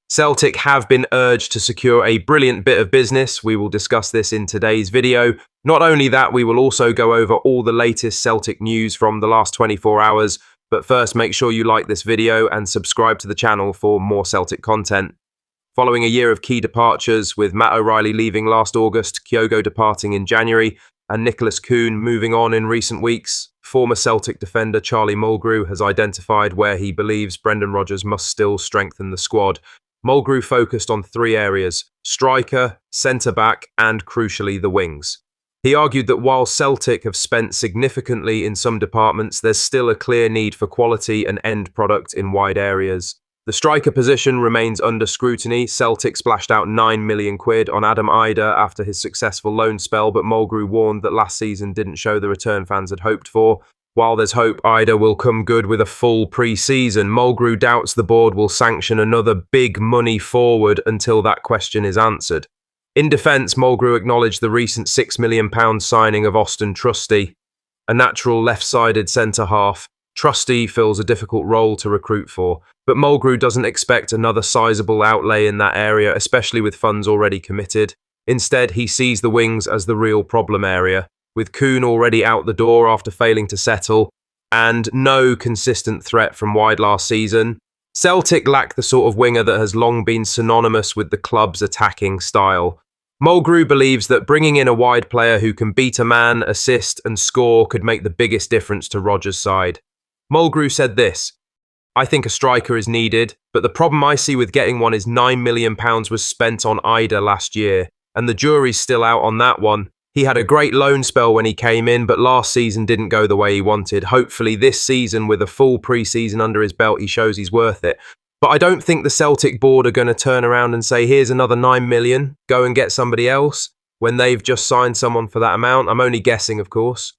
Celtic have been urged to secure a brilliant bit of business. We will discuss this in today's video. Not only that, we will also go over all the latest Celtic news from the last 24 hours. But first, make sure you like this video and subscribe to the channel for more Celtic content. Following a year of key departures, with Matt O'Reilly leaving last August, Kyogo departing in January, and Nicholas Kuhn moving on in recent weeks, former Celtic defender Charlie Mulgrew has identified where he believes Brendan Rodgers must still strengthen the squad. Mulgrew focused on three areas: striker, centre-back, and crucially the wings. He argued that while Celtic have spent significantly in some departments, there's still a clear need for quality and end product in wide areas. The striker position remains under scrutiny. Celtic splashed out £9 million on Adam Idah after his successful loan spell, but Mulgrew warned that last season didn't show the return fans had hoped for. While there's hope Idah will come good with a full pre-season, Mulgrew doubts the board will sanction another big money forward until that question is answered. In defence, Mulgrew acknowledged the recent £6 million signing of Austin Trusty, a natural left-sided centre-half. Trusty fills a difficult role to recruit for, but Mulgrew doesn't expect another sizable outlay in that area, especially with funds already committed. Instead, he sees the wings as the real problem area, with Kuhn already out the door after failing to settle, and no consistent threat from wide last season. Celtic lack the sort of winger that has long been synonymous with the club's attacking style. Mulgrew believes that bringing in a wide player who can beat a man, assist and score could make the biggest difference to Rodgers' side. Mulgrew said this: "I think a striker is needed, but the problem I see with getting one is £9 million was spent on Idah last year, and the jury's still out on that one. He had a great loan spell when he came in, but last season didn't go the way he wanted. Hopefully this season, with a full pre-season under his belt, he shows he's worth it. But I don't think the Celtic board are going to turn around and say, here's another £9 million, go and get somebody else, when they've just signed someone for that amount. I'm only guessing, of course.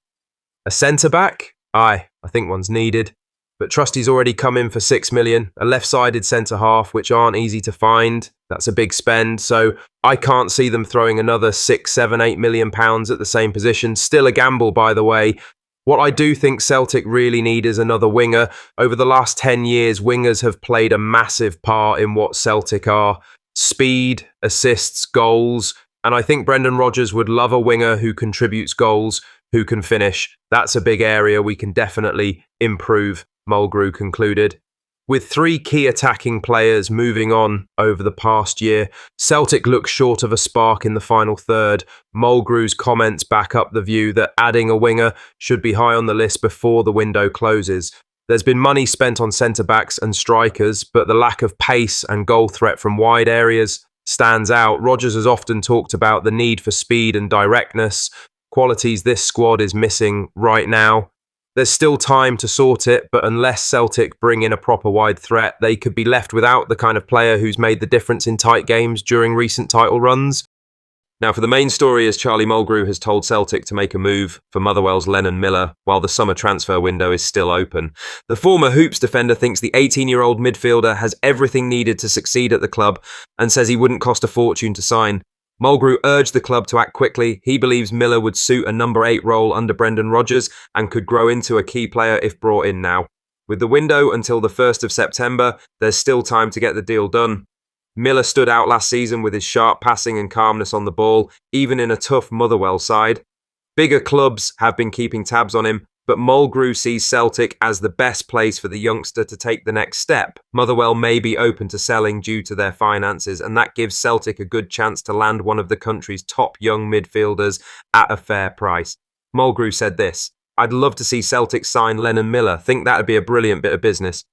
A centre-back? Aye, I think one's needed. But Trusty's already come in for £6 million, a left-sided centre-half, which aren't easy to find. That's a big spend, so I can't see them throwing another £6, £7, £8 million at the same position. Still a gamble, by the way. What I do think Celtic really need is another winger. Over the last 10 years, wingers have played a massive part in what Celtic are. Speed, assists, goals, and I think Brendan Rodgers would love a winger who contributes goals, who can finish. That's a big area we can definitely improve," Mulgrew concluded. With three key attacking players moving on over the past year, Celtic looks short of a spark in the final third. Mulgrew's comments back up the view that adding a winger should be high on the list before the window closes. There's been money spent on centre-backs and strikers, but the lack of pace and goal threat from wide areas stands out. Rodgers has often talked about the need for speed and directness, qualities this squad is missing right now. There's still time to sort it, but unless Celtic bring in a proper wide threat, they could be left without the kind of player who's made the difference in tight games during recent title runs. Now, for the main story is Charlie Mulgrew has told Celtic to make a move for Motherwell's Lennon Miller while the summer transfer window is still open. The former Hoops defender thinks the 18-year-old midfielder has everything needed to succeed at the club and says he wouldn't cost a fortune to sign. Mulgrew urged the club to act quickly. He believes Miller would suit a number 8 role under Brendan Rodgers and could grow into a key player if brought in now. With the window until the 1st of September, there's still time to get the deal done. Miller stood out last season with his sharp passing and calmness on the ball, even in a tough Motherwell side. Bigger clubs have been keeping tabs on him, but Mulgrew sees Celtic as the best place for the youngster to take the next step. Motherwell may be open to selling due to their finances, and that gives Celtic a good chance to land one of the country's top young midfielders at a fair price. Mulgrew said this: "I'd love to see Celtic sign Lennon Miller. Think that'd be a brilliant bit of business.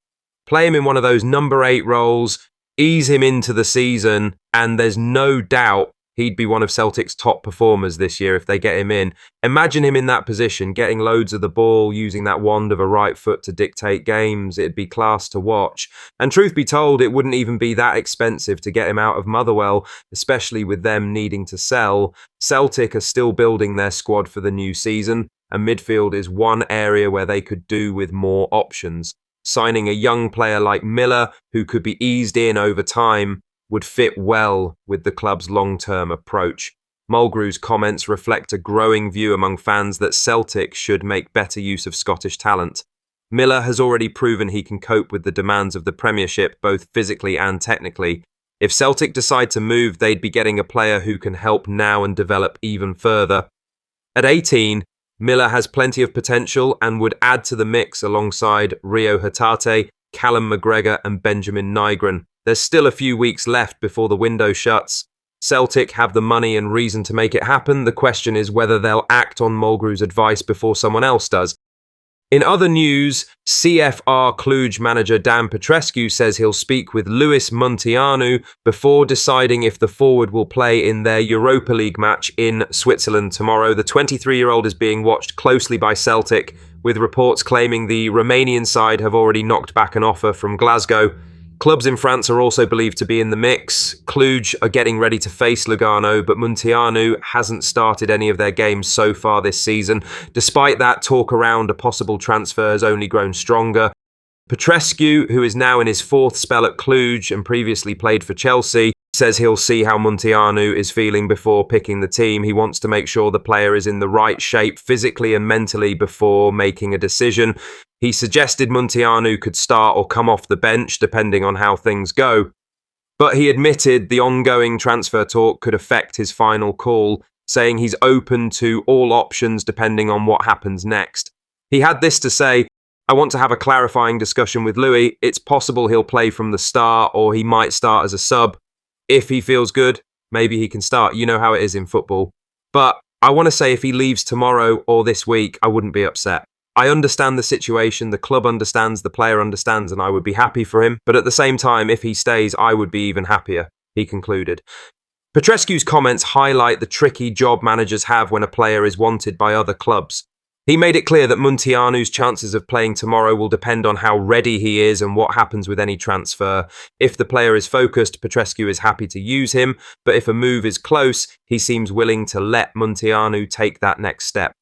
Play him in one of those number 8 roles, ease him into the season, and there's no doubt he'd be one of Celtic's top performers this year if they get him in. Imagine him in that position, getting loads of the ball, using that wand of a right foot to dictate games. It'd be class to watch. And truth be told, it wouldn't even be that expensive to get him out of Motherwell, especially with them needing to sell. Celtic are still building their squad for the new season, and midfield is one area where they could do with more options. Signing a young player like Miller, who could be eased in over time, would fit well with the club's long-term approach. Mulgrew's comments reflect a growing view among fans that Celtic should make better use of Scottish talent. Miller has already proven he can cope with the demands of the Premiership, both physically and technically. If Celtic decide to move, they'd be getting a player who can help now and develop even further. At 18, Miller has plenty of potential and would add to the mix alongside Rio Hatate, Callum McGregor and Benjamin Nygren. There's still a few weeks left before the window shuts. Celtic have the money and reason to make it happen. The question is whether they'll act on Mulgrew's advice before someone else does. In other news, CFR Cluj manager Dan Petrescu says he'll speak with Luis Montanu before deciding if the forward will play in their Europa League match in Switzerland tomorrow. The 23-year-old is being watched closely by Celtic, with reports claiming the Romanian side have already knocked back an offer from Glasgow. Clubs in France are also believed to be in the mix. Cluj are getting ready to face Lugano, but Montanu hasn't started any of their games so far this season. Despite that, talk around a possible transfer has only grown stronger. Petrescu, who is now in his fourth spell at Cluj and previously played for Chelsea, says he'll see how Montanu is feeling before picking the team. He wants to make sure the player is in the right shape physically and mentally before making a decision. He suggested Montanu could start or come off the bench depending on how things go. But he admitted the ongoing transfer talk could affect his final call, saying he's open to all options depending on what happens next. He had this to say: "I want to have a clarifying discussion with Louis. It's possible he'll play from the start or he might start as a sub. If he feels good, maybe he can start. You know how it is in football. But I want to say if he leaves tomorrow or this week, I wouldn't be upset. I understand the situation, the club understands, the player understands, and I would be happy for him. But at the same time, if he stays, I would be even happier," he concluded. Petrescu's comments highlight the tricky job managers have when a player is wanted by other clubs. He made it clear that Montianu's chances of playing tomorrow will depend on how ready he is and what happens with any transfer. If the player is focused, Petrescu is happy to use him, but if a move is close, he seems willing to let Montanu take that next step.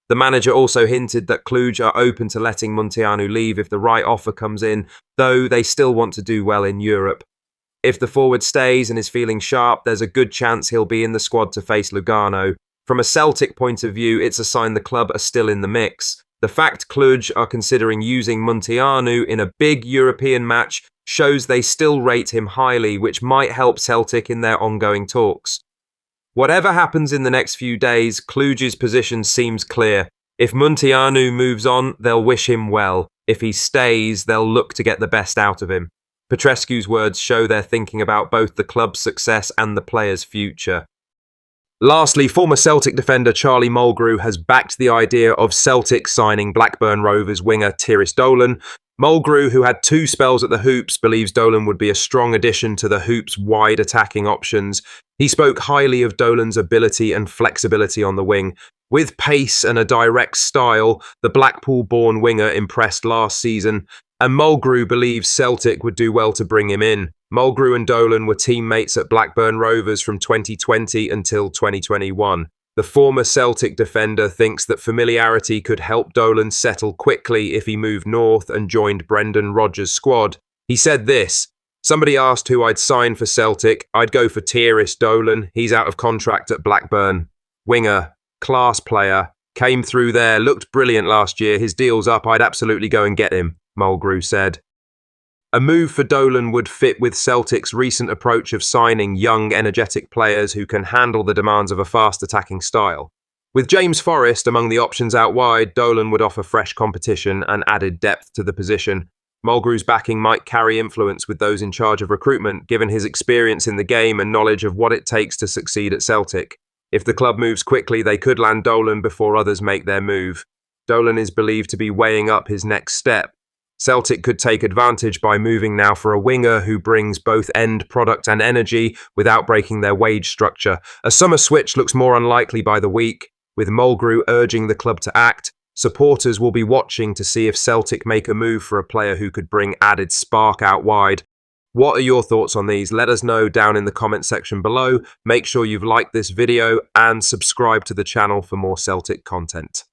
The manager also hinted that Cluj are open to letting Montanu leave if the right offer comes in, though they still want to do well in Europe. If the forward stays and is feeling sharp, there's a good chance he'll be in the squad to face Lugano. From a Celtic point of view, it's a sign the club are still in the mix. The fact Cluj are considering using Montanu in a big European match shows they still rate him highly, which might help Celtic in their ongoing talks. Whatever happens in the next few days, Cluj's position seems clear. If Montanu moves on, they'll wish him well. If he stays, they'll look to get the best out of him. Petrescu's words show they're thinking about both the club's success and the player's future. Lastly, former Celtic defender Charlie Mulgrew has backed the idea of Celtic signing Blackburn Rovers winger Tyrhys Dolan. Mulgrew, who had 2 spells at the Hoops, believes Dolan would be a strong addition to the Hoops' wide attacking options. He spoke highly of Dolan's ability and flexibility on the wing. With pace and a direct style, the Blackpool-born winger impressed last season, and Mulgrew believes Celtic would do well to bring him in. Mulgrew and Dolan were teammates at Blackburn Rovers from 2020 until 2021. The former Celtic defender thinks that familiarity could help Dolan settle quickly if he moved north and joined Brendan Rodgers' squad. He said this: "Somebody asked who I'd sign for Celtic. I'd go for Tyrhys Dolan. He's out of contract at Blackburn. Winger, class player, came through there, looked brilliant last year. His deal's up. I'd absolutely go and get him," Mulgrew said. A move for Dolan would fit with Celtic's recent approach of signing young, energetic players who can handle the demands of a fast attacking style. With James Forrest among the options out wide, Dolan would offer fresh competition and added depth to the position. Mulgrew's backing might carry influence with those in charge of recruitment, given his experience in the game and knowledge of what it takes to succeed at Celtic. If the club moves quickly, they could land Dolan before others make their move. Dolan is believed to be weighing up his next step. Celtic could take advantage by moving now for a winger who brings both end product and energy without breaking their wage structure. A summer switch looks more unlikely by the week. With Mulgrew urging the club to act, supporters will be watching to see if Celtic make a move for a player who could bring added spark out wide. What are your thoughts on these? Let us know down in the comment section below. Make sure you've liked this video and subscribe to the channel for more Celtic content.